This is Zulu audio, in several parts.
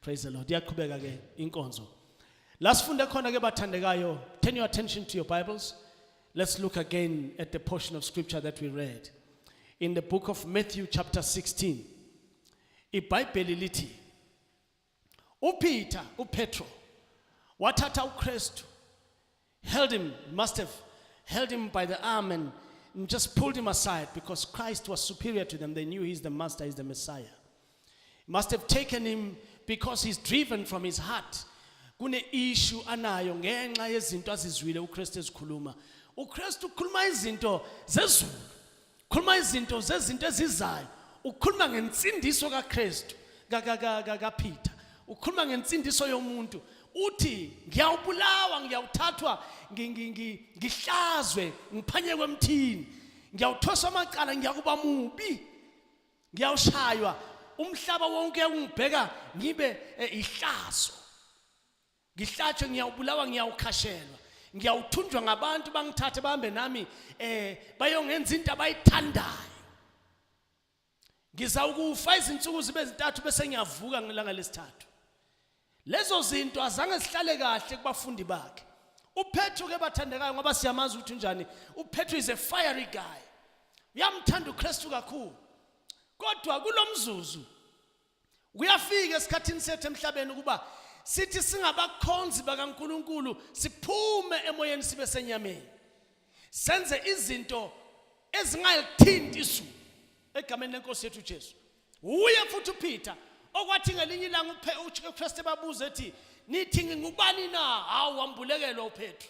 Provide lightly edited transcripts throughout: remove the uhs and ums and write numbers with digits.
Praise the Lord. Iyaqhubeka ke inkonzo. Lasifunde khona ke bathandekayo. Turn your attention to your Bibles. Let's look again at the portion of scripture that we read in the book of Matthew chapter 16. IBhayibheli lithi uPeter, uPetro, wathatha uKristu, must have held him by the arm and just pulled him aside because Christ was superior to them. They knew he's the master, he's the Messiah. Must have taken him because he's driven from his heart. Kune issue anayo ngenxa yezinto azizwile uKristu ezikhuluma. uKristu ukhuluma izinto zezulu. Ukhuluma izinto zezinto ezizayo. Ukhuluma ngensindiso kaKristu kaPeter. Ukhuluma ngensindiso yomuntu. Uthi ngiyawubulawa, ngiyawuthathwa, ngihlazwe, ngiphanyekwe emthini. Ngiyawuthoswa amacala, ngiyakuba mubi. Ngiyawushaywa. Umhlaba wonke ungibheka ngibe ihlazo. Ngihlatshwe, ngiyawubulawa, ngiyawukhashelwa. Ngiyawuthunjwa ngabantu bangithathe bahambe nami bayongenza into abayithandayo. Ngizawukufa izinsuku zibe zintathu bese ngiyavuka ngelanga lesithathu. Lezo zinto azange sihlale kahle kubafundi bakhe. uPetro ke bathandekayo ngoba siyamazi ukuthi njani. uPetro is a fiery guy. Uyamthanda uKristu kakhulu. Kodwa kulomzuzu kuyafika esikhathini sethu emhlabeni ukuba sithi singabakhonzi bakaNkulunkulu siphume emoyeni sibe senyameni. Senze izinto ezingayithinti izulu egameni lenkosi yethu Jesu. Uye futhi uPeter okwathi ngelinye ilanga uKristu babuza ethi nithi ngubani na? Hawu wambulekelwa uPetro.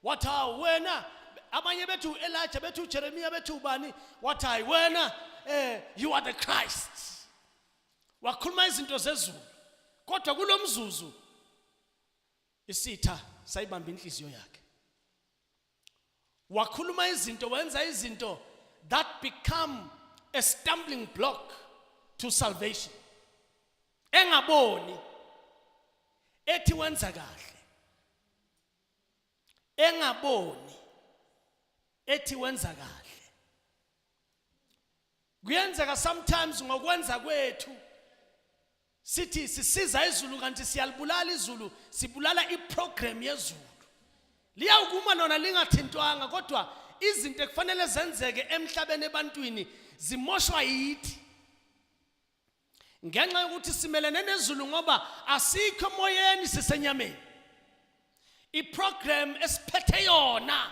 Wathi hawu wena, abanye bethu Elijah, bethu Jeremiah, bethu ubani? Wathi hayi wena you are the Christ. Wakhuluma izinto zezulu. Kodwa kulomzuzu isitha sayibamba inhliziyo yakhe. Wakhuluma izinto, wenza izinto that become a stumbling block to salvation. Engaboni ethi wenza kahle. Engaboni ethi wenza kahle. Kuyenzeka sometimes ngokwenza kwethu sithi sisiza izulu kanti siyalibulala izulu, sibulala iprogram yezulu. Liyawukuma lona lingathintwanga kodwa izinto ekufanele zenzeke emhlabeni ebantwini zimoshwa yithi. Ngenxa yokuthi simelene nezulu ngoba asikho emoyeni sisenyameni. Iprogram esiphethe yona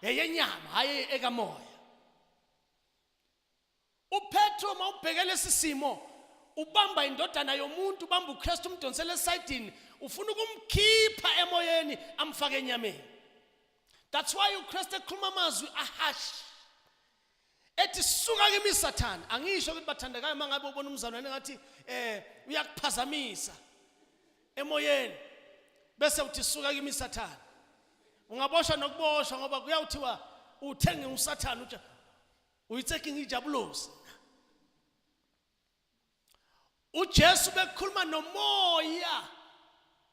yenyama hayi ekamoya. uPetro mawubhekele isimo ubamba indodana yomuntu, ubamba uKristu umdonsele esayidini, ufuna ukumkhipha emoyeni amfake enyameni. That's why uKristu ekhuluma amazwi ahash ethi suka kimi Satan. Angisho ukuthi bathandekayo mangabe ubona umzalwane ngathi uyakuphazamisa emoyeni bese uthi suka kimi Satan. Ungaboshwa nokuboshwa ngoba kuyawuthiwa uthenge uSatan uthi uyitseke ngijabulosi. uJesu bekhuluma nomoya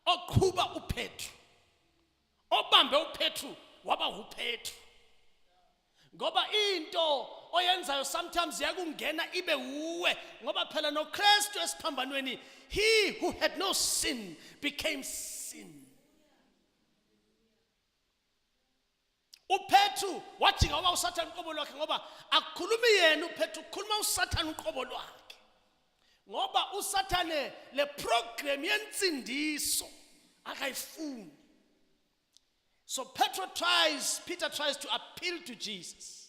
oqhuba uPetro, obambe uPetro waba uPetro. Ngoba into oyenzayo sometimes yakungena ibe uwe ngoba phela noKristu esiphambanweni, he who had no sin became sin. uPetro wathi ngoba uSathane uqobo lwakhe ngoba akukhulumi yena uPetro, ukhuluma uSathane uqobo lwakhe. Ngoba uSathane le program yensindiso akayifuni. So Peter tries to appeal to Jesus.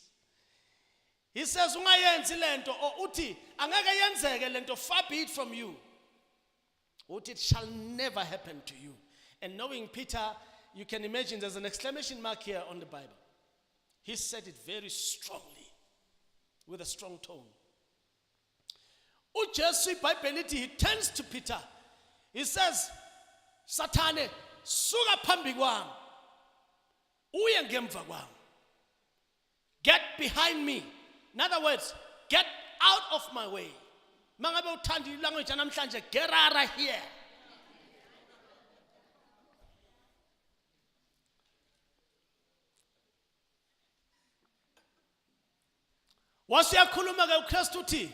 He says ungayenzi lento, or uthi angeke yenzeke lento, far be it from you. Uthi it shall never happen to you. And knowing Peter, you can imagine there's an exclamation mark here on the Bible. He said it very strongly, with a strong tone. uJesu iBhayibheli lithi he turns to Peter. He says, Sathane, suka phambi kwami. Uye ngemva kwami. Get behind me. In other words, get out of my way. Mangabe uthanda ilanguage namhlanje, get out of here. Wasiyakhuluma ke uKristu uthi,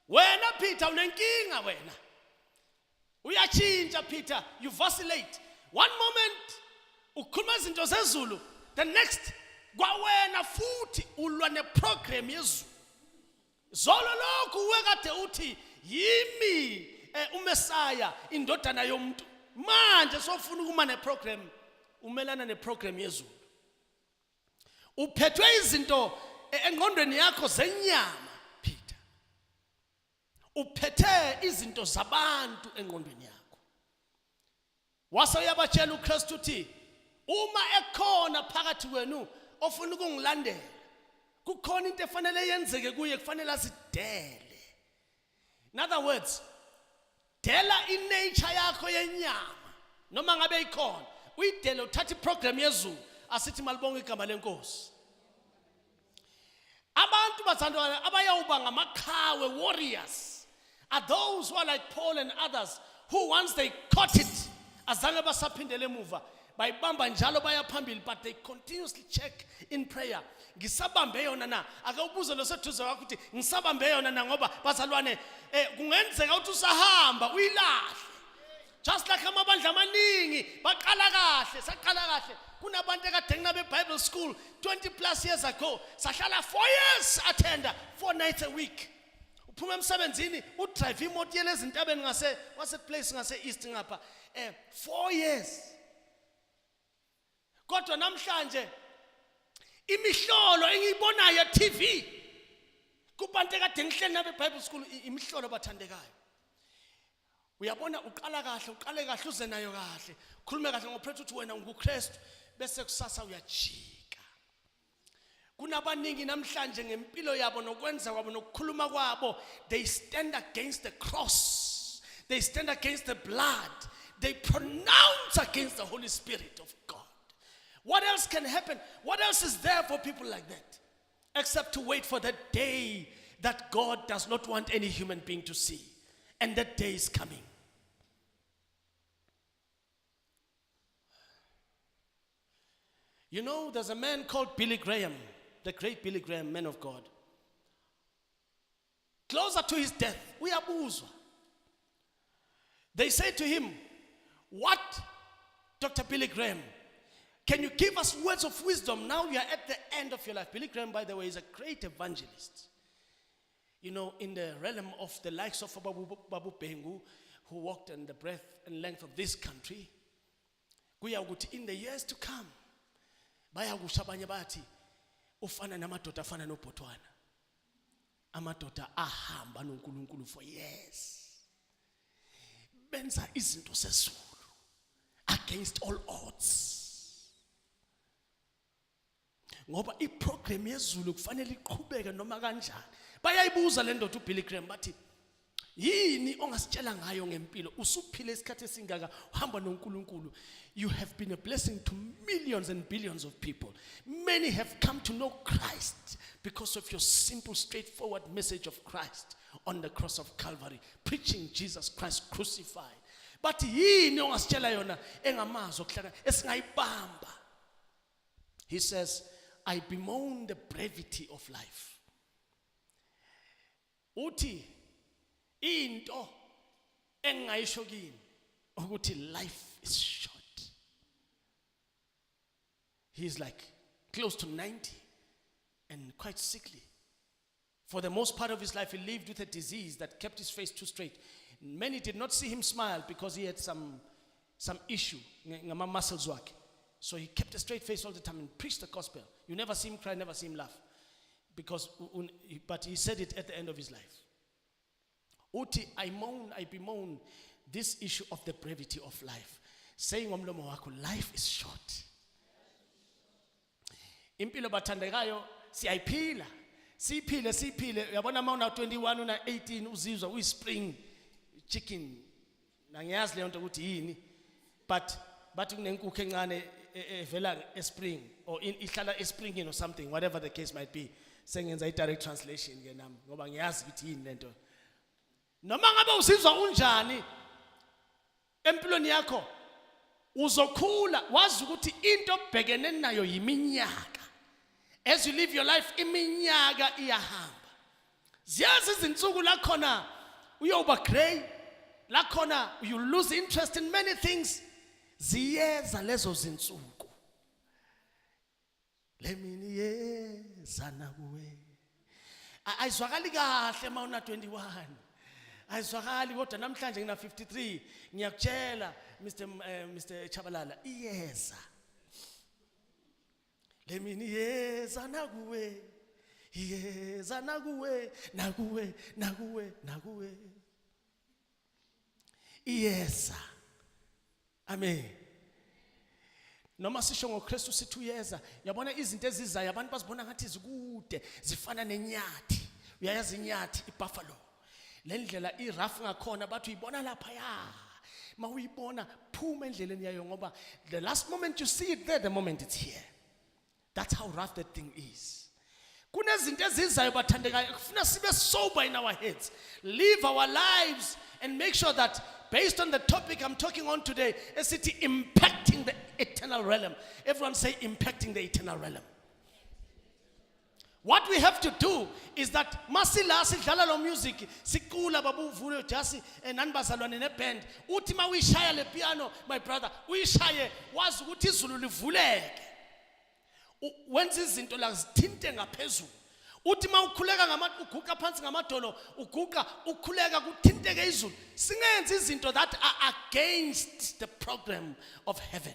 wena Peter unenkinga wena. Uyachinja Peter, you vacillate. One moment ukhuluma izinto zezulu, the next kwawena futhi ulwa neprogram yezulu. Zolo lokhu uwekade uthi yimi uMesaya indodana yomuntu. Manje sofuna ukuma neprogram, umelana neprogram yezulu. Uphethwe izinto engqondweni yakho zenyama Peter. Uphethe izinto zabantu engqondweni yakho. Wase uyabatshela uKristu uthi uma ekhona phakathi kwenu ofuna ukungilandela, kukhona into efanele yenzeke kuye, kufanele azidele. In other words, dela inature yakho yenyama noma ngabe ikhona, uyidele uthatha iprogram yezulu, asithi malibonga igama lenkosi. Abantu bathandwa abayawuba ngamakhawe warriors are those who are like Paul and others who once they caught it azange basaphindele emuva, bayibamba njalo baya phambili, but they continuously check in prayer. Ngisabambe yona na, akawubuze lo sethuze wakho uthi ngisabambe yona na ngoba bazalwane kungenzeka ukuthi usahamba uyilahle. Just like amabandla amaningi baqala kahle, saqala kahle. Kunabantu ekade nginabe Bible school 20 plus years ago, sahlala 4 years attender 4 nights a week. Uphuma emsebenzini udrive imoto yelezi ntabeni ngase wase place ngase east ngapha 4 years. Kodwa namhlanje imihlolo engiyibonayo TV kubantu ekade ngihleli nabe Bible school, imihlolo bathandekayo. Uyabona uqale kahle uze nayo kahle, khulume kahle ngophethe uthi wena nguKristu bese kusasa uyajika. Kunabaningi namhlanje ngempilo yabo nokwenza kwabo nokukhuluma kwabo, they stand against the cross, they stand against the blood, they pronounce against the Holy Spirit of God. What else can happen? What else is there for people like that except to wait for that day that God does not want any human being to see? And that day is coming. You know, there's a man called Billy Graham, the great Billy Graham, man of God. Closer to his death, uyabuzwa. They say to him, what, Dr. Billy Graham, can you give us words of wisdom? Now you are at the end of your life. Billy Graham, by the way, is a great evangelist. You know, in the realm of the likes of Babu Bengu, who walked in the breadth and length of this country, in the years to come, bayakushabanye bathi ufana namadoda afana noBhotwana, amadoda ahamba noNkulunkulu for years, benza izinto sezulu against all odds, ngoba iprogram yezulu kufanele iqhubeke noma kanjani. Bayayibuza le ndoda uBilly Graham bathi yini ongasitshela ngayo ngempilo, usuphile isikhathi esingaka uhamba noNkulunkulu. You have been a blessing to millions and billions of people. Many have come to know Christ because of your simple, straightforward message of Christ on the cross of Calvary, preaching Jesus Christ crucified. But yini ongasitshela yona engamazwi okuhlaka esingayibamba? He says, I bemoan the brevity of life. Uthi into engayisho kini ukuthi life is short. He's like close to 90 and quite sickly. For the most part of his life, he lived with a disease that kept his face too straight. Many did not see him smile because he had some issue ngama muscles wakhe. So he kept a straight face all the time and preached the gospel. You never see him cry, never see him laugh. But he said it at the end of his life. Uti, I bemoan this issue of the brevity of life. Saying ngomlomo wakho, life is short. Impilo bathandekayo siyayiphila. Siphile. Uyabona uma una 21 una 18 uzizwa uyispring chicken. Nangiyazi leyo nto ukuthi yini. But kunenkukhu encane evela espring or ihlala espringini or something, whatever the case might be. Sengenza i-direct translation ke nami ngoba ngiyazi ukuthi yini lento. Noma ngabe usizwa unjani empilweni yakho, uzokhula wazi ukuthi into obhekene nayo yiminyaka. As you live your life, iminyaka iyahamba. Ziyazi izinsuku la khona uyoba gray, la khona you lose interest in many things. Ziyeza lezo zinsuku. Lemini yeza nakuwe. Ayizwakali kahle mawuna 21. Ayizwakali kodwa namhlanje ngina 53 ngiyakutshela Mr. Chabalala iyeza. Lemini yeza nakuwe. Iyeza nakuwe. Iyeza. Amen. Noma sisho ngoKristu sithi uyeza, yabona izinto ezizayo abantu bazibona ngathi zikude, zifana nenyathi. Uyayazi inyathi ibuffalo. Le ndlela irafu ngakhona bathi uyibona lapha ya. Mawuyibona phuma endleleni yayo ngoba the last moment you see it there, the moment it's here. That's how rough that thing is. Kunezinto ezizayo bathandekayo kufuna sibe sober in our heads. Live our lives and make sure that based on the topic I'm talking on today, a city impacting the eternal realm. Everyone say impacting the eternal realm. What we have to do is that masila sidlala lo music sikula babu vulo jasi nani bazalwane ne band uthi mawishaya le piano my brother uyishaye wazi ukuthi izulu livuleke wenza izinto la zithinte ngaphezulu uthi mawukhuleka uguqa phansi ngamadolo uguqa ukhuleka kuthinteke izulu singenza izinto that are against the program of heaven.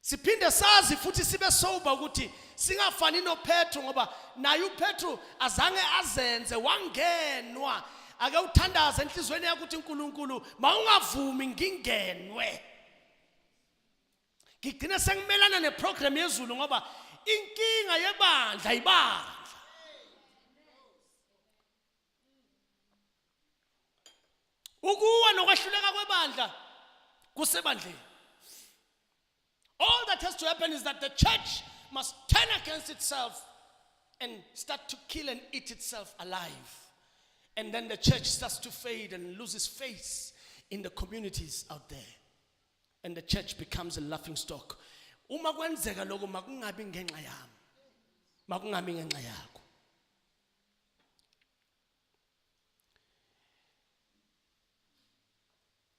Siphinde sazi futhi sibe sober ukuthi singafani noPetro ngoba naye uPetro azange azenze wangenwa ake uthandaza enhlizweni yakho ukuthi uNkulunkulu mawungavumi ngingenwe. Ngigcina sengimelana neprogram yezulu ngoba inkinga yebandla ibandla. Ukuwa nokwahluleka kwebandla kusebandleni. All that has to happen is that the church must turn against itself and start to kill and eat itself alive. And then the church starts to fade and loses face in the communities out there. And the church becomes a laughing stock. Uma kwenzeka lokho makungabi ngenxa yami. Makungabi ngenxa yakho.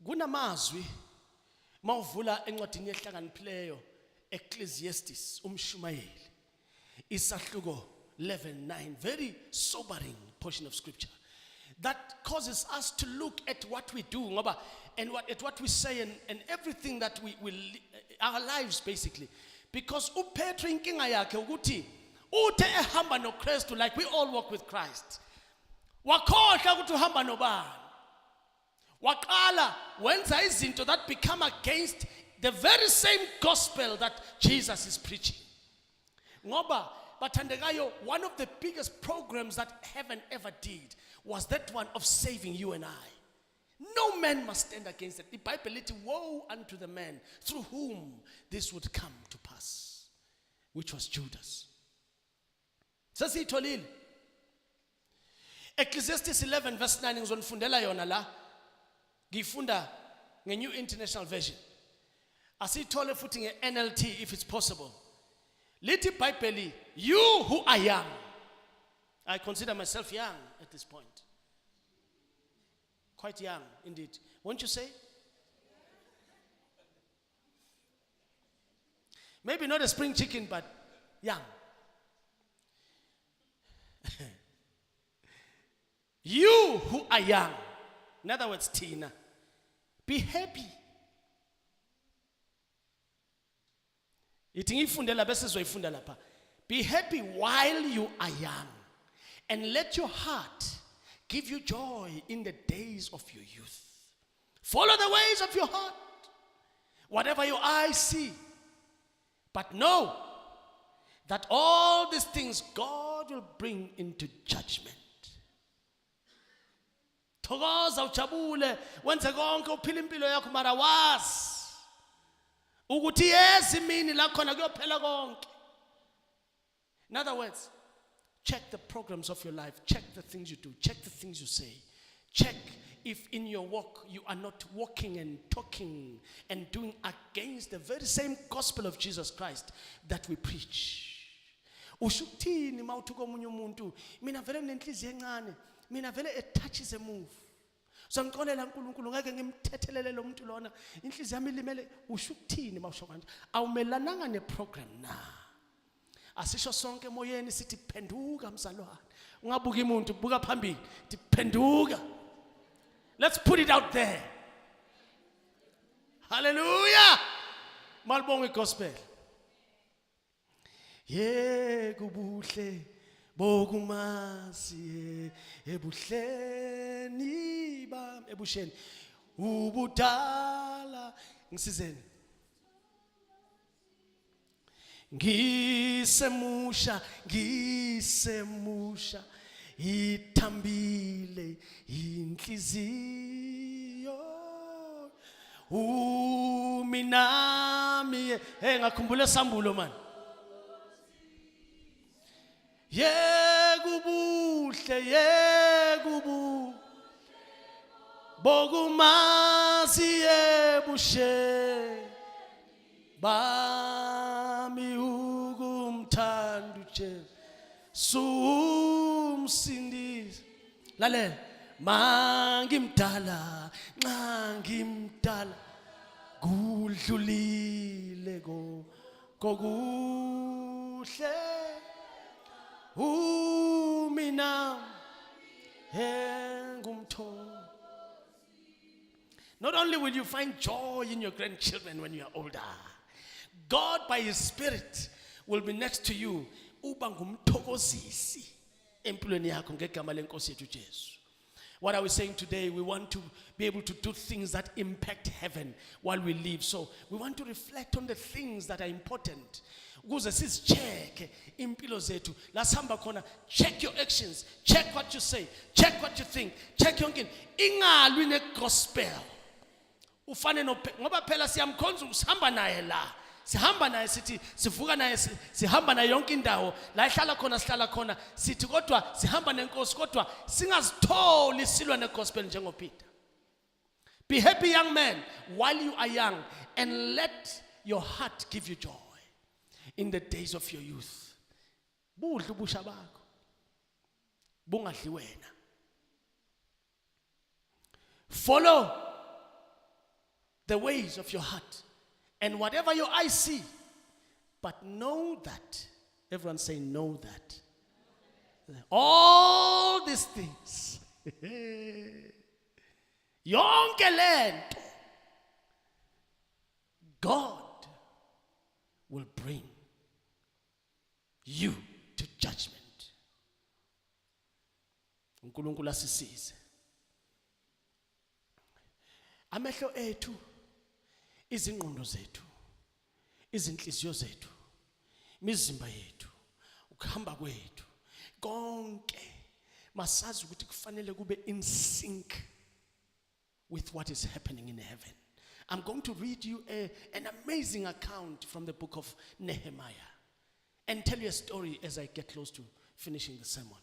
Kunamazwi mawuvula encwadini yehlakaniphileyo Ecclesiastes umshumayeli isahluko 11:9, very sobering portion of scripture that causes us to look at what we do ngoba and what we say and everything that we our lives basically, because uPetro inkinga yakhe ukuthi uthe ehamba noKristu like we all walk with Christ wakhohlwa ukuthi uhamba nobani waqala wenza izinto that become against the very same gospel that Jesus is preaching. Ngoba bathandekayo, one of the biggest programs that heaven ever did was that one of saving you and I. No man must stand against it. The Bible says, woe unto the man through whom this would come to pass, which was Judas. Sasitholile. Ecclesiastes 11 verse 9 ngizonifundela yona la. Ngifunda nge-New International Version. Asithole futhi nge-NLT if it's possible. Lithi iBhayibheli, you who are young. I consider myself young at this point. Quite young indeed. Won't you say? Maybe not a spring chicken, but young. You who are young. In other words, Tina. Be happy. Be happy while you are young, and let your heart give you joy in the days of your youth. Follow the ways of your heart, whatever your eyes see. But know that all these things God will bring into judgment. Thokoza ujabule wenze konke uphila impilo yakho mara wazi ukuthi yezi mini la khona kuyophela konke. In other words, check the programs of your life, check the things you do, check the things you say, check if in your walk you are not walking and talking and doing against the very same gospel of Jesus Christ that we preach. Ushukuthini mawuthi komunye umuntu mina vele nenhliziyo encane, mina vele a touch is a move. Sangixolela uNkulunkulu ngeke ngimthethelele lo muntu lona inhliziyo yami ilimele usho ukuthini mawusho kanje awumelananga neprogram na asisho sonke emoyeni sithi phenduka mzalwane ungabuki umuntu buka phambili diphenduka let's put it out there hallelujah malibonga igospel ye kubuhle bokumazi ebuhleni bam ebusheni ubudala ngisizeni ngisemusha ithambile inhliziyo uminami ngakhumbula esambulo man yekubuhle bokumazi ebushe bami ukumthanda uJesu umsindisi lalela mangimdala ngimdala kudlulile kokuhle umina engumtho. Not only will you find joy in your grandchildren when you are older, God by His Spirit will be next to you. Uba ngumthokozisi empilweni yakho ngegama lenkosi yethu Jesu. What are we saying today? We want to be able to do things that impact heaven while we live. So we want to reflect on the things that are important. Ukuze sizicheck impilo zethu la sihamba khona, check your actions, check what you say, check what you think, check yonke ingalwi negospel. Ufane no ngoba phela siyamkhonza usihamba naye la. Sihamba naye sithi sivuka naye sihamba naye yonke indawo la ihlala khona sihlala khona sithi kodwa sihamba nenkosi kodwa singazitholi silwa negospel njengoPeter. Be happy young man while you are young and let your heart give you joy in the days of your youth. Budle ubusha bakho. Bungadli wena. Follow the ways of your heart. And whatever your eyes see, but know that, everyone say know that. All these things, yonke lento, God will bring you to judgment. uNkulunkulu asisize. Amehlo ethu, izingqondo zethu, izinhliziyo zethu, imizimba yethu, ukuhamba kwethu, konke masazi ukuthi kufanele kube in sync with what is happening in heaven. I'm going to read you an amazing account from the book of Nehemiah and tell you a story as I get close to finishing the sermon.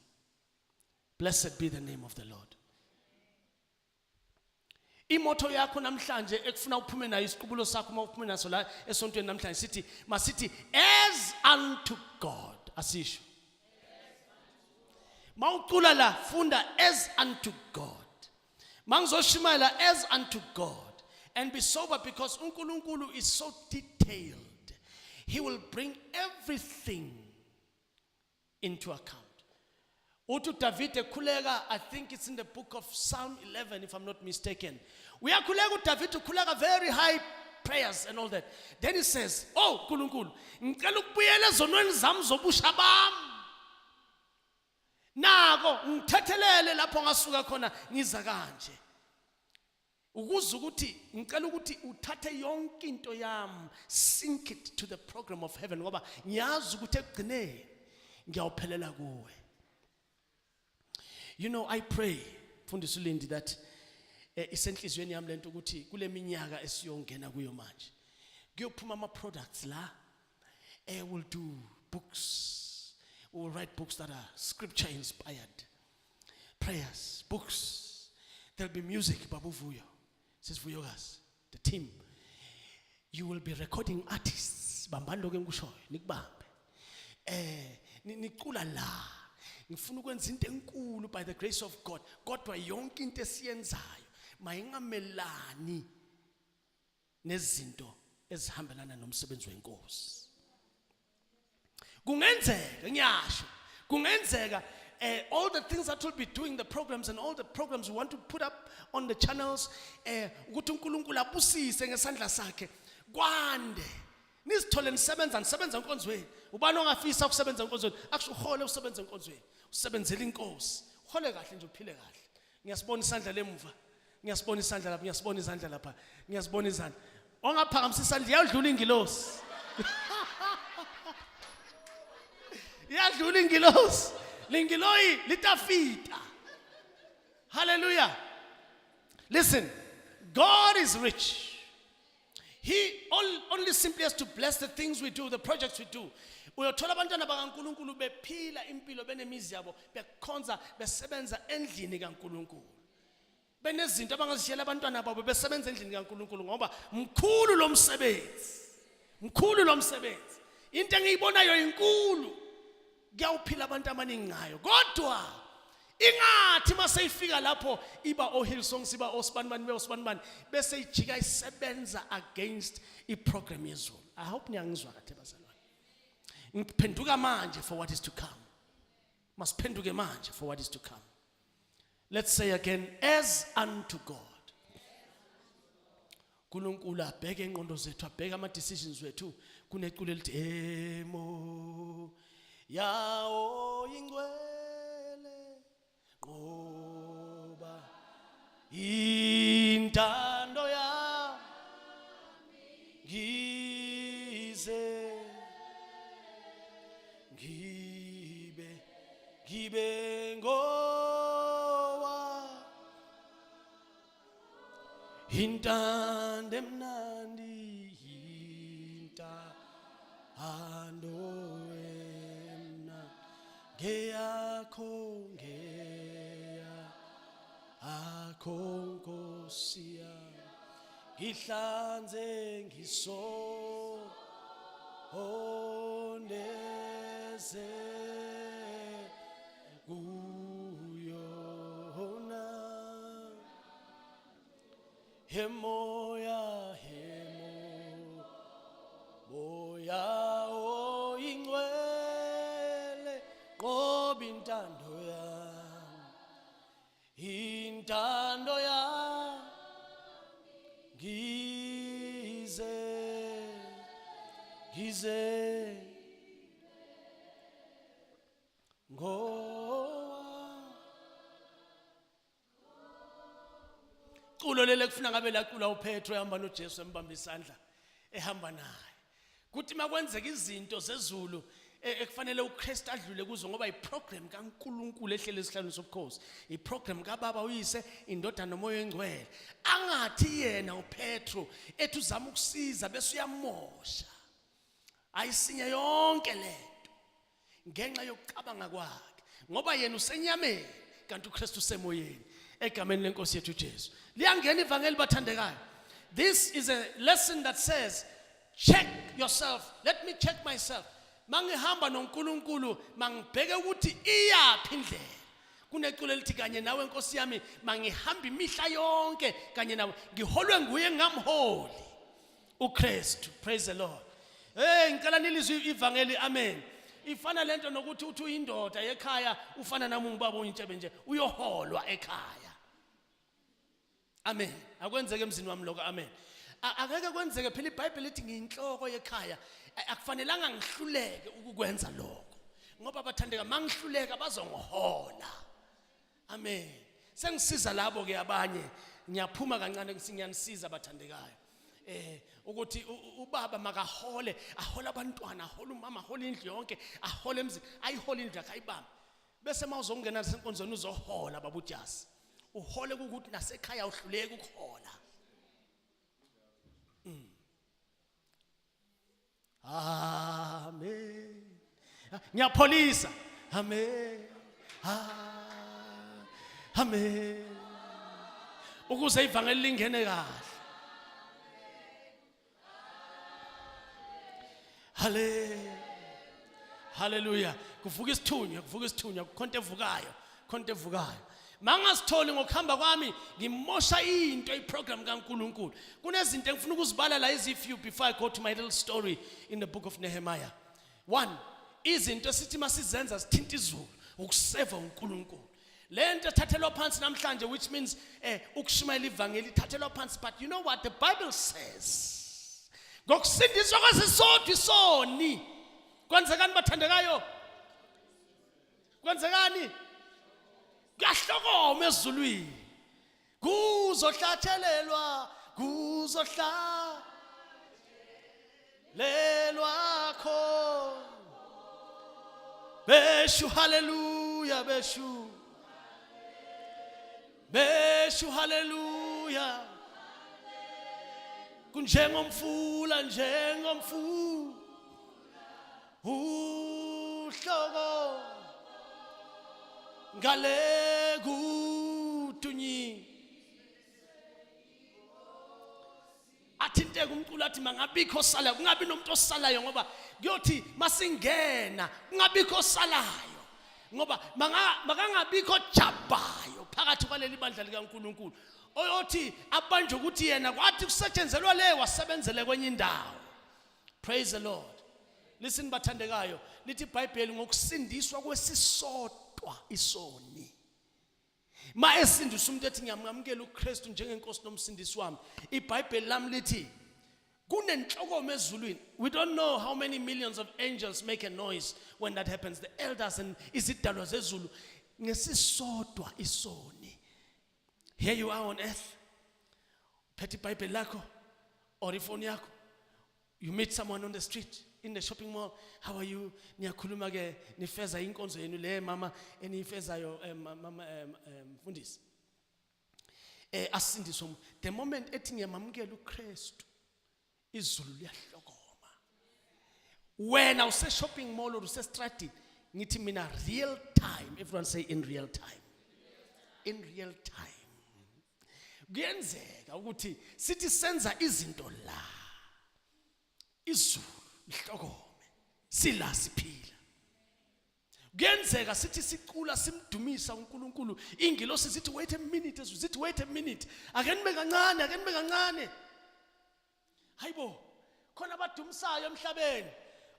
Blessed be the name of the Lord. Imoto yakho namhlanje ekufuna uphume nayo isiqubulo sakho uma uphume naso la esontweni namhlanje sithi masithi as unto God asisho mawucula la funda as unto God mangizoshimayela as unto God and be sober because uNkulunkulu is so detailed. He will bring everything into account. Utu David ekhuleka, I think it's in the book of Psalm 11 if I'm not mistaken. We are khuleka David ukhuleka very high prayers and all that. Then he says, "Oh Nkulunkulu, ngicela ukubuyela ezonweni zami zobusha bami. Nako ngithethelele lapho ngasuka khona ngiza kanje. Ukuze ukuthi ngicela ukuthi uthathe yonke into yami, sink it to the program of heaven ngoba ngiyazi ukuthi ekugcineni ngiyawuphelela kuwe." You know, I pray, Mfundisi Lindi, that isenhlizweni yami lento ukuthi kule minyaka esiyongena kuyo manje kuyophuma ama products la will do books, we will write books that are scripture inspired, prayers, books, there'll be music. Babu Vuyo says Vuyogas, the team, you will be recording artists bambando ke ngishoyo nikubambe nicula la ngifuna ukwenza into enkulu by the grace of God kodwa yonke into esiyenzayo mayingamelani nezinto ezihambelana nomsebenzi wenkosi. Kungenzeka ngiyasho, kungenzeka all the things that we'll be doing, the programs and all the programs we want to put up on the channels, ukuthi uNkulunkulu abusise ngesandla sakhe kwande. Nisithole nisebenza enkonzweni. Ubani ongafisa ukusebenza enkonzweni? Akusho uhole usebenza enkonzweni. Usebenzele inkosi. Uhole kahle nje uphile kahle. Ngiyasibona isandla lemva. Ngiyasibona isandla lapha, ngiyasibona izandla lapha. Ngiyasibona izandla. Ongaphakamisa isandla iyadlula ingilosi. Iyadlula ingilosi. Lingiloyi litafita. Hallelujah. Listen, God is rich. He only simply has to bless the things we do, the projects we do. Uyothola abantwana bakaNkulunkulu bephila impilo benemizi yabo bekhonza besebenza endlini kaNkulunkulu. Benezinto abangazishela abantwana babo besebenza endlini kaNkulunkulu ngoba mkhulu lo msebenzi. Mkhulu lo msebenzi. Into engiyibonayo inkulu. Kuyawuphila abantu abaningi ngayo. Kodwa ingathi maseyifika lapho iba oHillsong siba osbanibani beosbanibani bese ijika isebenza against iprogram yezulu. I hope niyangizwa kahle bazalwane. Ngiphenduka manje for what is to come. Masiphenduke manje for what is to come. Let's say again, as unto God. uNkulunkulu abheke ingqondo zethu, abheke ama decisions wethu kuneculo elithi emo yawo ingcwele ngoba intando yami ngize ngibe ngowa intando emnandi intando ngeyakho Nkosi yami ngihlanze ngisondeze kuyona moya oyingcwele qoba intando yami ngize ngowa culo lele kufuna ngabe lacula uPetro ehamba noJesu embamba isandla ehamba naye kuthi makwenzeka izinto zezulu ekufanele uKristu adlule kuzo ngoba iprogram kaNkulunkulu ehlele esihlanu sobukhosi, iprogram kaBaba uyise indodana nomoya engcwele. Angathi yena uPetro ethi uzama ukusiza bese uyamosha. Ayisinye yonke lento ngenxa yokucabanga kwakhe ngoba yena usenyameni kanti uKristu usemoyeni egameni lenkosi yethu uJesu. Liyangena ivangeli bathandekayo. This is a lesson that says check yourself. Let me check myself. Mangihamba noNkulunkulu mangibheke ukuthi iyaphi indlela. Kuneculo elithi kanye nawe Nkosi yami mangihamba imihla yonke kanye nawe ngiholwe nguye ngamholi uKristu. Praise the Lord. Ngicela nilizwe ivangeli, amen. Ifana lento nokuthi uthi uyindoda ekhaya ufana nami ungibaba uyintshebe nje uyoholwa ekhaya. Amen. Akwenzeke emzini wami lokho, amen. Akeke kwenzeke phela iBhayibheli lithi ngiyinhloko yekhaya. Akufanelanga ngihluleke ukukwenza lokho ngoba bathandeka mangihluleka bazongihola. Amen. Sengisiza labo ke abanye ngiyaphuma kancane ngiyanisiza bathandekayo. Ukuthi ubaba makahole, ahola abantwana, ahola umama, ahola indlu yonke, ahola emzini, ayihola indlu yakhe ayibamba. Bese mawuzongena nasenkonzweni uzohola babujasi. Uhole ukuthi nasekhaya uhluleke ukuhola. Amen. Ngiyapholisa. Amen. Amen. Ukuze ivangeli lingene kahle. Hallelujah. Kuvuka isithunywa, kukhonto evukayo. Mangasitholi ngokuhamba kwami ngimosha into iprogram kaNkulunkulu. Kunezinto engifuna ukuzibala la few before I go to my little story in the book of Nehemiah. One, izinto sithi masizenza sithinta izulu ukuseva uNkulunkulu. Lento thathelwa phansi namhlanje, which means ukushumayela ivangeli thathelwa phansi, but you know what the Bible says? Ngokusindiswa kwesisodwa isoni. Kwenzekani bathandekayo? Kwenzekani? Kuyahlokoma ezulwini. Kuzohlatshelelwa kho. Beshu hallelujah, beshu hallelujah. Kunjengomfula uhloko ngale kutunyi. Athinte kumculo athi mangabikho osalayo, kungabi nomuntu osalayo ngoba kuyothi masingena kungabikho osalayo ngoba makangabikho jabhayo phakathi kwaleli bandla likaNkulunkulu oyothi abanje ukuthi yena kwathi kusetshenzelwa le wasebenzele kwenye indawo. Praise the Lord. Listen bathandekayo, lithi iBhayibheli ngokusindiswa kwesisodwa isoni. Esindisa umuntu ethi ngiyamngamukela uKristu njengenkosi nomsindisi wami, iBhayibheli lami lithi kunenhlokomo ezulwini. We don't know how many millions of angels make a noise when that happens. The elders and izidalwa zezulu ngesisodwa isoni. Here you are on earth, phethe iBhayibheli lakho or ifoni yakho, you meet someone on the street, in the shopping mall. How are you? Niyakhuluma ke nifeza inkonzo yenu le mama enifezayo mama mfundisi. Asindiswa the moment ethi ngiyamamukela uKristu izulu liyahlokoma. Wena use shopping mall or use strati ngithi mina real time. Everyone say in real time. In real time. Kuyenzeka ukuthi sithi senza izinto la izulu lihlokome sila siphila. Kuyenzeka sithi sicula simdumisa uNkulunkulu, ingilosi sithi wait a minute, sithi wait a minute, ake nibe kancane. Hayibo, khona abadumisayo emhlabeni,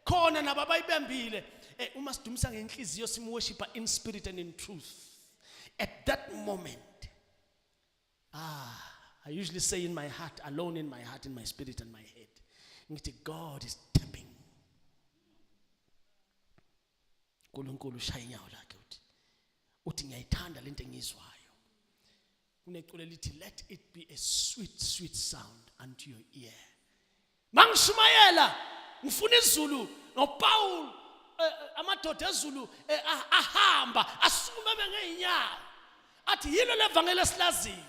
khona nababayibambile. Uma sidumisa ngenhliziyo simworshipa in spirit and in truth. At that moment, I usually say in my heart, alone in my heart, in my spirit and my head, God is tapping. Nkulunkulu shaya inyawo lakhe uthi ngiyayithanda lento engizwayo. Uneculo lithi let it be a sweet sweet sound unto your ear. Mangishumayela ngifuna izulu noPaul amadoda ezulu ahamba asukuma ngeenyawo athi yilo levangeli esilaziyo,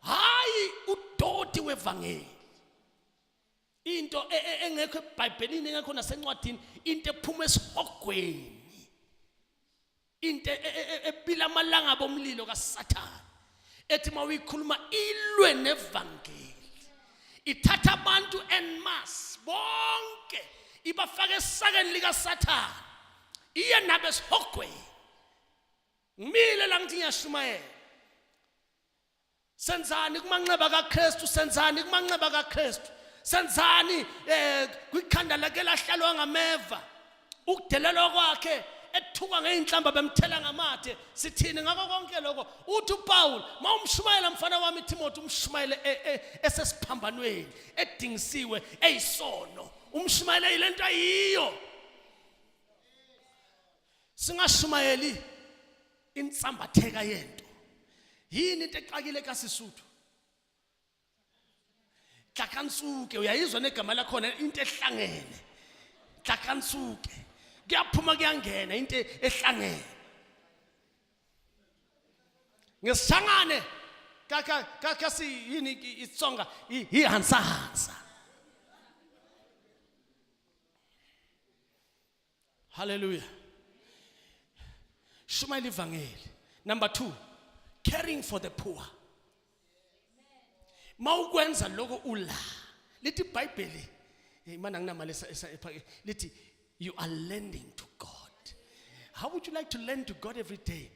hayi udoti wevangeli. Into engekho eBhayibhelini engekho nasencwadini, into ephuma esihogweni, into epila amalanga bomlilo kaSathane, ethi mawikhuluma ilwe nevangeli ithatha abantu en mass bonke ibafaka esakeni likaSathane, iye nabe esihogweni. Ngimile la ngithi ngiyashumayela. Senzani kumanxeba kaKristu, senzani kumanxeba kaKristu, senzani kwikhanda lakhe lahlalwa ngameva, ukudelelwa kwakhe ethuka ngeinhlamba bemthela ngamathe. Sithini ngako konke lokho? Uthi uPaul mawumshumayela mfana wami Timothy, umshumayele esesiphambanweni, edingisiwe, eyisono, umshumayele ilento ayiyo. Singashumayeli insambatheka yento. Yini into exakile kaSisuthu? Hlakantsuke, uyayizwa negama lakhona into ehlangene. Hlakantsuke. Kuyaphuma kuyangena into ehlangene. Ngesishangane kaka si yini isonga ihansa. Hallelujah. Shumayela ivangeli. Number 2, caring for the poor. Mawukwenza lokho ula. Lithi iBhayibheli, imana nginamali lithi you are lending to God. How would you like to lend to God every day?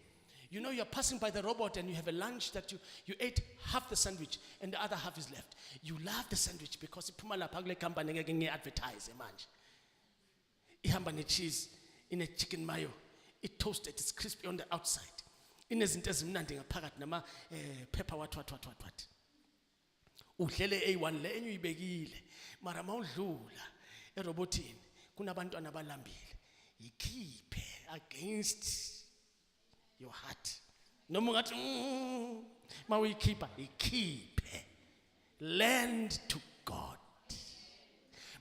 You know, you're passing by the robot and you have a lunch that you ate half the sandwich and the other half is left. You love the sandwich because iphuma lapha kule company ngeke ngi-advertise manje. Ihamba ne-cheese, in a chicken mayo. It toasted, it's crispy on the outside. Inezinto ezimnandi ngaphakathi nama pepper what. Udlele A1 le enye uyibekile. Mara mawudlula erobotini kunabantwana abalambile. Yikhiphe against your heart. Noma ungathi mawuyikhipha ikhiphe. Lend to God.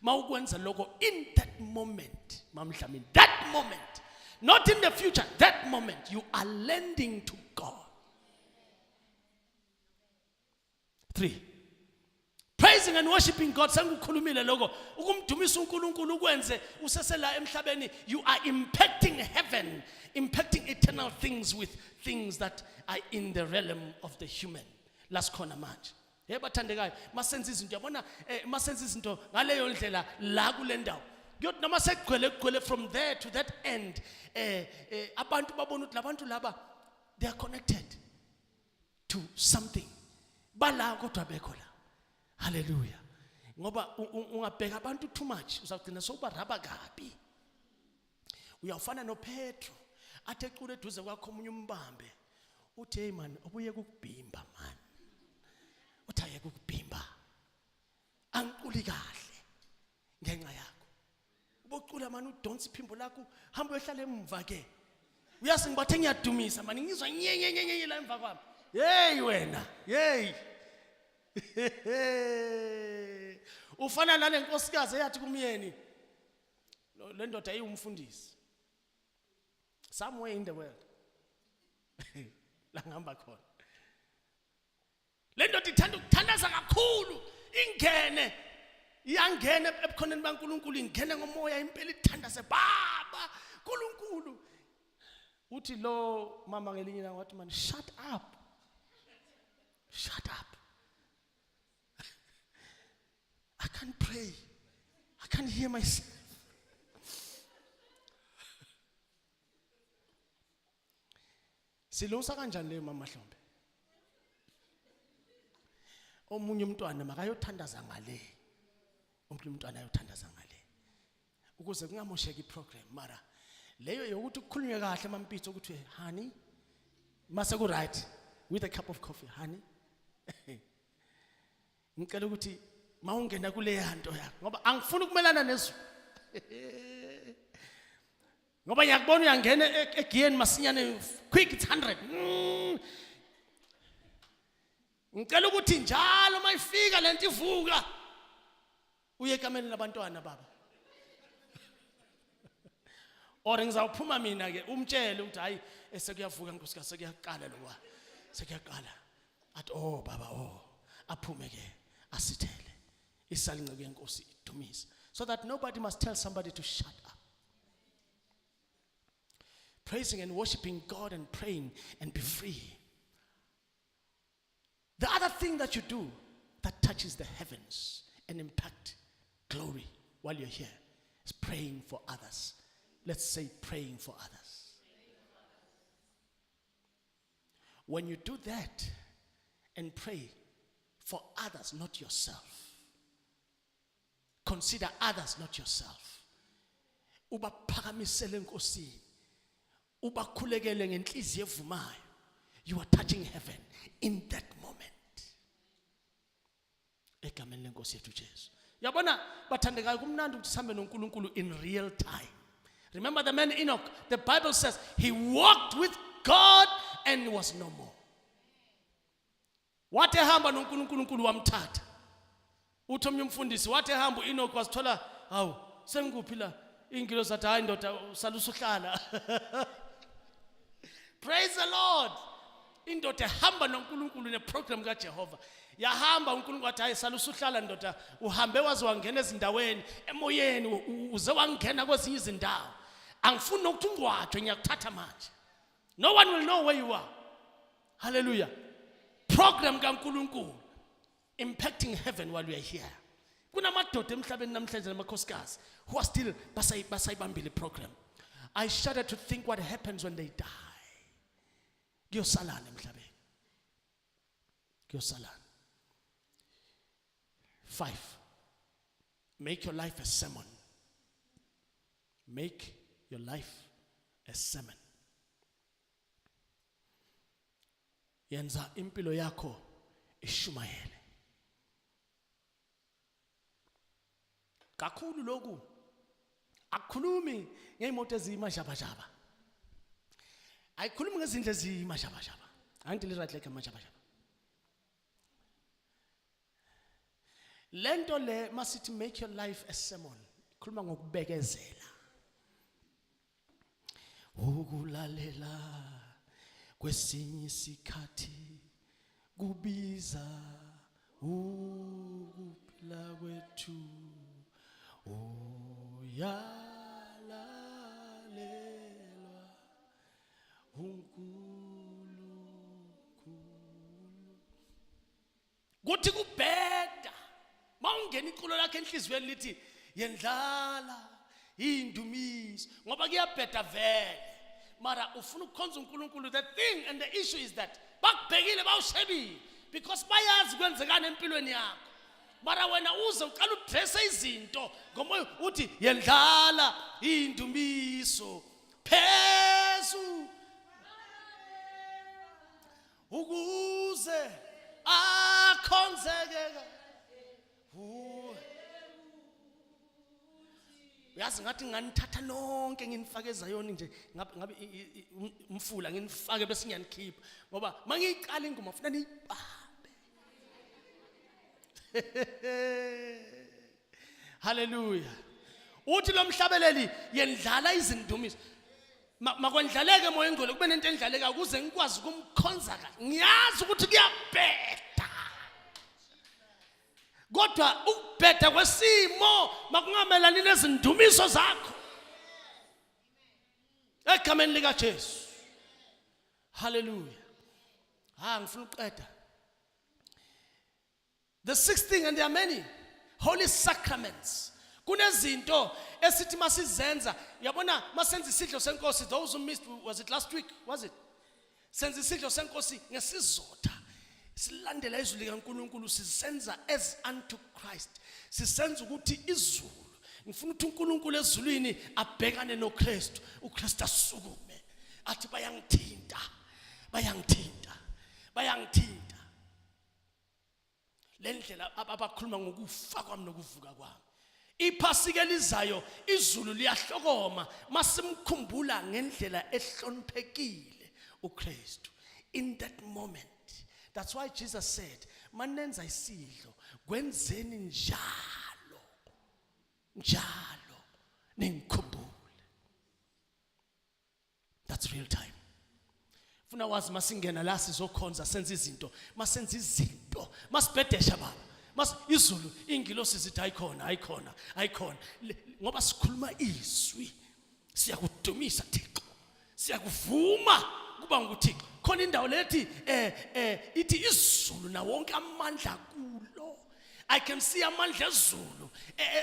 Mawukwenza lokho in that moment, mamdlamini, that moment. Not in the future, that moment, you are lending to God. 3. Praising and worshiping God. Sangukhulumile lokho. Ukumdumisa uNkulunkulu ukwenze usesela emhlabeni. You are impacting heaven, impacting eternal things with things that are in the realm of the human. Last corner manje. Bathandekayo, masenza izinto yabona masenza izinto ngaleyo ndlela la kule ndawo. Kuyothi noma sekugcwele from there to that end abantu babona ukuthi labantu laba they are connected to something bala kodwa bekho la. Hallelujah. Ngoba ungabheka abantu too much uzagcina sokubaraba kabi. Uyafana noPetro athe ecule eduze kwakho omunye umbambe uthi hey man ubuye kukubhimba man. Uthi ayeke ukubhimba angiculi kahle ngenxa yakho. Bocula manje udonsa iphimbo lakho hamba uyohlala emva ke. Uyazi ngibathe ngiyadumisa manje ngizwa nyenyenyenye la emva kwami. Hey wena, hey. Ufana nale nkosikazi eyathi kumyeni. Le ndoda ayumfundisi. Somewhere in the world. La ngihamba khona. Le ndoda ithanda ukuthandaza kakhulu. Ingene iyangena ebukhoneni baNkulunkulu ingene ngomoya impela ithandaze baba uNkulunkulu. Uthi lo mama ngelinye ilanga wathi man shut up. Shut up. I can't pray. I can't hear myself. Silungisa kanjani leyo mama Hlombe? Omunye umntwana makayothandaza ngale. Omunye umntwana ayothandaza ngale. Ukuze kungamosheki iprogram mara leyo yokuthi ukukhulunywe kahle mampitso ukuthi honey mase ku right with a cup of coffee honey. Ngicela ukuthi mawungena kule yanto yakho ngoba angifuni ukumelana nezulu. Ngoba ngiyakubona uyangena egiyeni masinyane quick it's 100. Ngicela ukuthi njalo mayifika lento ivuka uye ekameni labantwana baba. Or ngizawuphuma mina ke umtshele ukuthi hayi esekuyavuka nkosikazi sekuyaqala lokwa. Sekuyaqala. Athi oh baba oh aphume ke asithele. Isalinceku yenkosi idumisa. So that nobody must tell somebody to shut up. Praising and worshiping God and praying and be free. The other thing that you do that touches the heavens and impact glory while you're here is praying for others. Let's say praying for others. When you do that and pray for others, not yourself. Consider others, not yourself. Ubaphakamisele enkosini. Ubakhulekele ngenhliziyo evumayo. You are touching heaven in that moment. Egameni lenkosi yethu Jesu. Yabona bathandekayo kumnandi ukuthi sihambe noNkulunkulu in real time. Remember the man Enoch, the Bible says he walked with God and was no more. Wathi ehamba noNkulunkulu wamthatha. Uthi omnye umfundisi wathi ehamba uEnoch wasithola hawu sengikuphi la ingilo zathi hayi ndoda usalusuhlala. Praise the Lord. Indoda ehamba noNkulunkulu neprogram kaJehova. Yahamba uNkulunkulu wathi hayi salusuhlala ndoda uhambe waze wangena ezindaweni emoyeni uze wangena kwezinye izindawo. Angifuni ukuthi ungwathwe ngiyakuthatha manje. No one will know where you are. Hallelujah. Program kaNkulunkulu impacting heaven while we are here. Kunamadoda emhlabeni namhlanje namakhosikazi who are still basayibambile program. I shudder to think what happens when they die. kuyosalana emhlabeni, kuyosalana. 5, make your life a sermon. Make your life a sermon. Yenza impilo yakho ishumayele. Kakhulu lokhu akukhulumi ngeimoto ezimashaba-shaba. Ayikhulumi ngezindlu ezimashaba-shaba. Angidili right like amashaba-shaba. Lento le masithi make your life a sermon. Khuluma ngokubekezela. Ukulalela kwesinye isikhathi kubiza ukuphila kwethu. Uyalalelwa uNkulunkulu. Kuthi kubheda mawungena iculo lakhe enhlizweni lithi yendlala indumiso ngoba kuyabheda vele. Mara ufuna ukukhonza uNkulunkulu. The thing and the issue is that bakubhekile bawushebile because bayazi kwenzekana empilweni yakho. Mara wena uze uqala udresse izinto ngomoya uthi yendlala indumiso phezu ukuze akhonzeke. Uyazi ngathi nganithatha nonke nginifake ezayoni nje ngabe umfula nginifake bese ngiyanikhipha ngoba mangiyiqala ingoma ufuna niyibambe. Hallelujah. Uthi lo mhlabeleli yendlala izindumiso. Makwendlaleke moya engcwele kube nento endlaleka ukuze ngikwazi ukumkhonza kahle. Ngiyazi ukuthi kuyabheda. Kodwa ukubheda kwesimo makungamelani nezindumiso zakho. Egameni lika Jesu. Hallelujah. Ngifuna uqeda. The sixth thing, and there are many holy sacraments. Kunezinto esithi masizenza yabona masenza isidlo senkosi. Those who missed, was it last week? Was it? Senza isidlo senkosi ngesizotha. Silandela izwi likaNkulunkulu sisenza as unto Christ. Sisenza ukuthi izulu. Ngifuna ukuthi uNkulunkulu ezulwini abhekane noKristu. uKristu asukume athi bayangithinta. Bayangithinta. Bayangithinta. Lendlela abakhuluma ngokufa kwami nokuvuka kwami. Iphasika lizayo izulu liyahlokoma masimkhumbula ngendlela ehloniphekile uKristu. In that moment, that's why Jesus said, manenza isidlo kwenzeni njalo ningikhumbule. That's real time. Funa wazi masingena la sizokhonza senza izinto, masenza izinto, masibhedesha baba. Izulu ingilosi zithi ayikhona ngoba sikhuluma izwi siyakudumisa Thixo, siyakuvuma kuba nguThixo. Khona indawo lethi ithi izulu na wonke amandla kulo. I can see amandla ezulu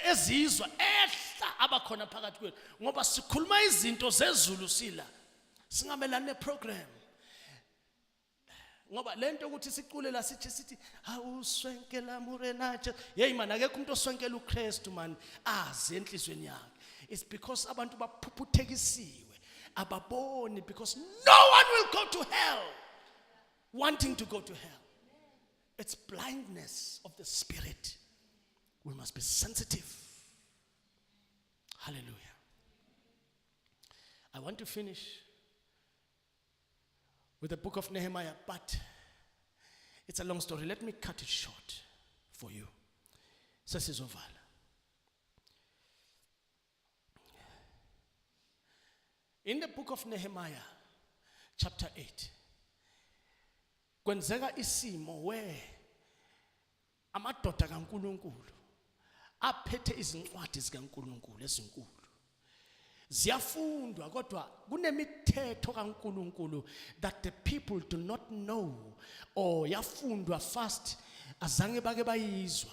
ezizwa ehla abakhona phakathi kwethu ngoba sikhuluma izinto zezulu sila singamelane neprogram. Ngoba lento ukuthi sicule la sithi awuswenkela murenache. Hey man, akekho umuntu oswenkela uKristu man azi enhlizweni yakhe. It's because abantu baphuphethekisiwe ababoni, because no one will go to hell wanting to go to hell. It's blindness of the spirit. We must be sensitive. Hallelujah. I want to finish with the book of Nehemiah, but it's a long story. Let me cut it short for you. Sesizovala. In the book of Nehemiah, chapter 8, kwenzeka isimo where amadoda kaNkulunkulu aphethe izincwadi zikaNkulunkulu ezinkulu. Ziyafundwa kodwa kunemithetho kaNkulunkulu that the people do not know, or yafundwa fast azange bake bayizwa.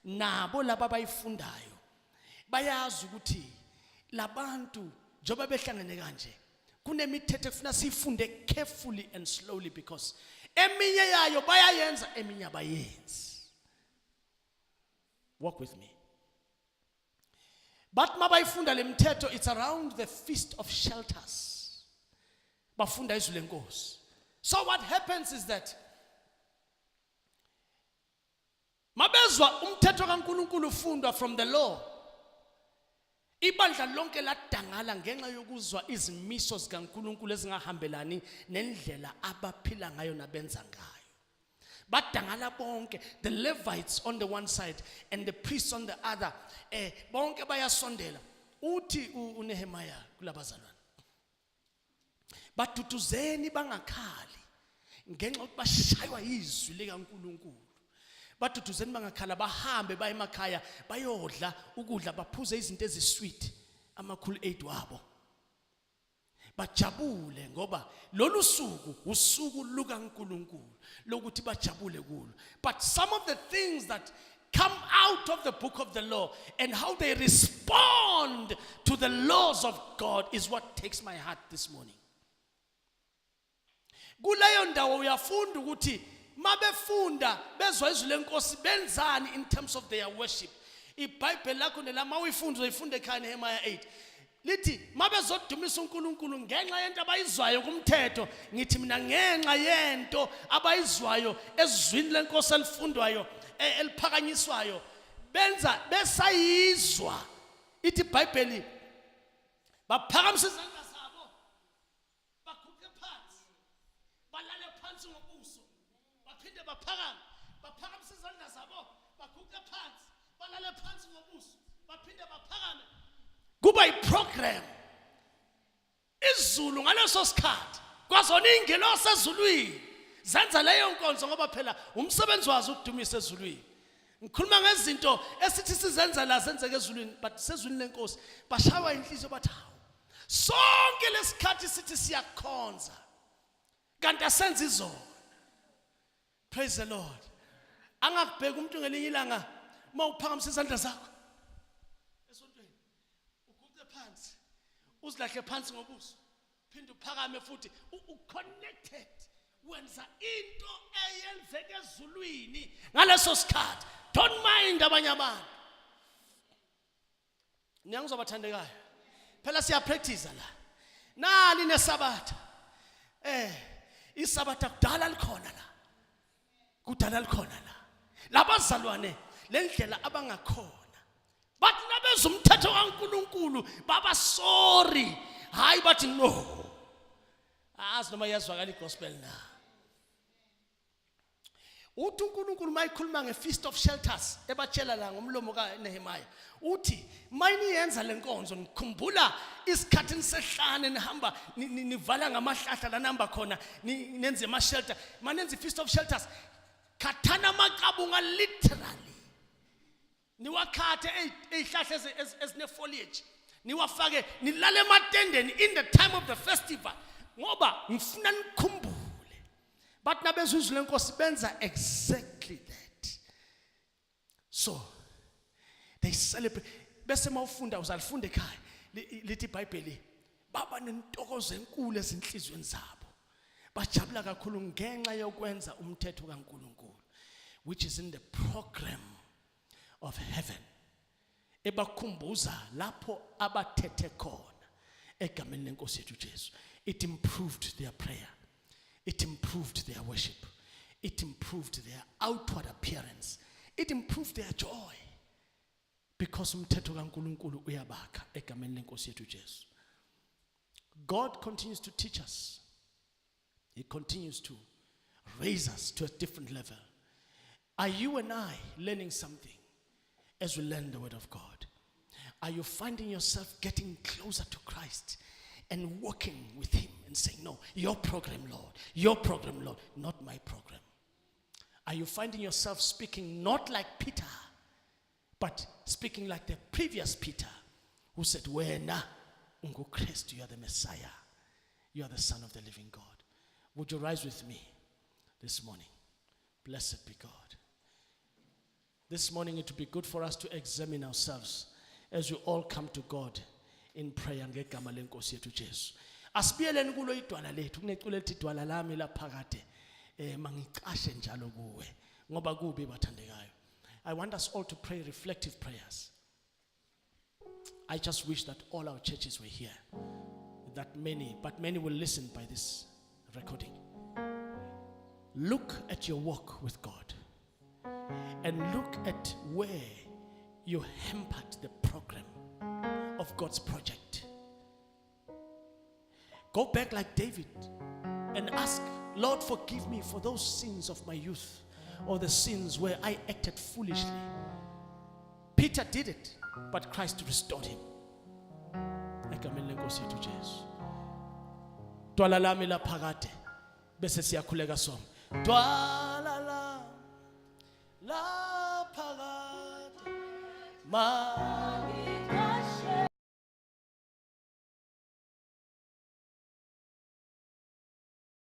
Nabo laba bayifundayo bayazi ukuthi labantu njoba behlangene kanje kunemithetho efuna sifunde carefully and slowly because eminye yayo bayayenza eminye abayenzi. Walk with me. But mabayifunda lemithetho, it's around the Feast of Shelters. Bafunda izwi lenkosi. So what happens is that mabezwa umthetho kaNkulunkulu ufundwa from the law, ibandla lonke ladangala ngenxa yokuzwa izimiso zikaNkulunkulu ezingahambelani nendlela abaphila ngayo nabenza ngayo. Badangala bonke, the Levites on the one side and the priests on the other, bonke bayasondela. Uthi uNehemiah kulabazalwane, batutuzeni bangakhali ngenxa ukuthi bashaywa izwi likaNkulunkulu. Batutuzeni bangakhala bahambe baye emakhaya bayodla ukudla baphuze izinto ezisweet amakhulu 8 wabo. Bajabule ngoba lolu suku usuku lukaNkulunkulu lokuthi bajabule kulo. But some of the things that come out of the book of the law and how they respond to the laws of God is what takes my heart this morning. Kuleyo ndawo uyafunda ukuthi mabefunda bezwa izwi lenkosi benzani in terms of their worship. IBhayibheli lakho nelama uyifunda uyifunde ekhaya Nehemiah 8. Lithi mabezodumisa uNkulunkulu ngenxa yento abayizwayo kumthetho, ngithi mina ngenxa yento abayizwayo ezwini lenkosi elifundwayo eliphakanyiswayo benza besayizwa. Ithi iBhayibheli baphakamisa izandla zabo baguqe phansi balale phansi ngobuso baphinde baphakamisa izandla zabo baguqe phansi balale phansi ngobuso baphinde baphakame. Kuba iprogram izulu ngaleso sikhathi kwazona ingelosi ezulwini zenza leyo nkonzo ngoba phela umsebenzi wazo ukudumisa ezulwini. Ngikhuluma ngezinto esithi sizenza la zenzeke ezulwini, but sezulwini lenkosi bashawa inhliziyo bathi hawu sonke lesikhathi sithi siyakhonza kanti asenza izona. Praise the Lord. Angakubheka umuntu ngelinye ilanga mawuphakamisa izandla zakho esontweni uguqe phansi uzilahle phansi ngobuso phinde uphakame futhi uconnected wenza into eyenzeke ezulwini ngaleso sikhathi. Don't mind abanye abantu. Ngiyangizobathandekayo phela siya practice la nali nesabatha isabatha kudala likhona la kudala likhona la labazalwane lendlela abangakhona bathi nabeza umthetho kaNkulunkulu baba sorry hayi bathi no azi noma yazwakala igospel na. Uthi uNkulunkulu mayikhuluma ngeFeast of Shelters ebatshela la ngomlomo kaNehemiah uthi mayiniyenza lenkonzo nikhumbula isikhathi nisehlane nihamba nivala ngamahlahla la namba khona nenze ama shelter manenze iFeast of Shelters khathana amaqabunga literally niwakhathe ezihlahla ezine foliage niwafake nilale ematendeni in the time of the festival ngoba ngifuna nikhumbule. But nabezwe izwi lenkosi benza exactly that. So they celebrate. Bese mawufunda uzalifunda ekhaya lithi iBhayibheli baba nentokozo enkulu ezinhlizweni zabo bajabula kakhulu ngenxa yokwenza umthetho kaNkulunkulu which is in the program of heaven. Ebakhumbuza lapho abathethe khona egameni lenkosi yethu Jesu. It improved their prayer. It improved their worship. It improved their outward appearance. It improved their joy. Because umthetho kaNkulunkulu uyabakha egameni lenkosi yethu Jesu. God continues to teach us. He continues to raise us to a different level. Are you and I learning something as we learn the word of God? Are you finding yourself getting closer to Christ and walking with him and saying, no, your program, Lord, not my program? Are you finding yourself speaking not like Peter, but speaking like the previous Peter who said, Wena ungu Christ, you are the Messiah, you are the Son of the living God? Would you rise with me this morning? Blessed be God. This morning it would be good for us to examine ourselves as we all come to God in prayer ngegama lenkosi yethu Jesu. Asibiyeleni kulo idwala lethu kuneculo elithi idwala lami laphakade mangicashe njalo kuwe ngoba kubi bathandekayo. I want us all to pray reflective prayers. I just wish that all our churches were here. But many will listen by this recording. Look at your walk with God and look at where you hampered the program of God's project. Go back like David and ask, Lord, forgive me for those sins of my youth or the sins where I acted foolishly. Peter did it, but Christ restored him. Egameni lenkosi yethu Jesu. Dwala lami laphakade bese siyakhuleka sona. Dwala lami laphakade